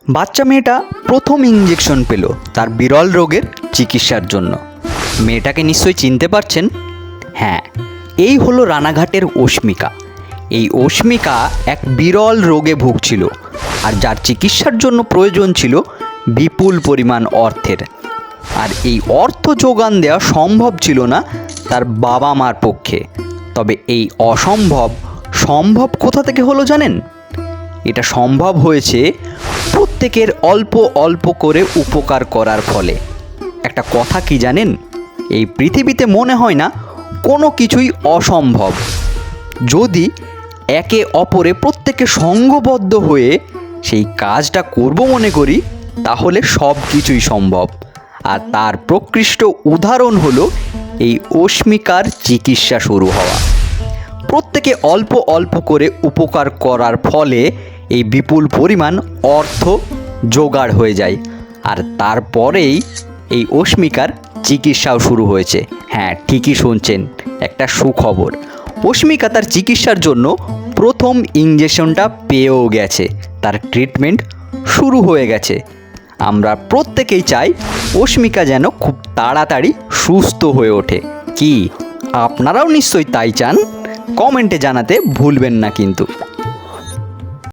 বাচ্চা মেয়েটা প্রথম ইঞ্জেকশন পেল তার বিরল রোগের চিকিৎসার জন্য। মেয়েটাকে নিশ্চয়ই চিনতে পারছেন। হ্যাঁ, এই হলো রানাঘাটের অস্মিকা। এই অস্মিকা এক বিরল রোগে ভুগছিল, আর যার চিকিৎসার জন্য প্রয়োজন ছিল বিপুল পরিমাণ অর্থের। আর এই অর্থ যোগান দেওয়া সম্ভব ছিল না তার বাবা মার পক্ষে। তবে এই অসম্ভব সম্ভব কোথা থেকে হলো জানেন? এটা সম্ভব হয়েছে প্রত্যেকের অল্প অল্প করে উপকার করার ফলে। একটা কথা কি জানেন, এই পৃথিবীতে মনে হয় না কোনো কিছুই অসম্ভব। যদি একে অপরে প্রত্যেকে সঙ্গবদ্ধ হয়ে সেই কাজটা করব মনে করি, তাহলে সব কিছুই সম্ভব। আর তার প্রকৃষ্ট উদাহরণ হলো এই অস্মিকার চিকিৎসা শুরু হওয়া। প্রত্যেকে অল্প অল্প করে উপকার করার ফলে এই বিপুল পরিমাণ অর্থ জোগাড় হয়ে যায়। আর তারপরেই এই অস্মিকার চিকিৎসাও শুরু হয়েছে। হ্যাঁ, ঠিকই শুনছেন, একটা সুখবর। অস্মিকা তার চিকিৎসার জন্য প্রথম ইঞ্জেকশনটা পেয়েও গেছে, তার ট্রিটমেন্ট শুরু হয়ে গেছে। আমরা প্রত্যেকেই চাই অস্মিকা যেন খুব তাড়াতাড়ি সুস্থ হয়ে ওঠে। কি আপনারাও নিশ্চয়ই তাই চান? কমেন্টে জানাতে ভুলবেন না কিন্তু।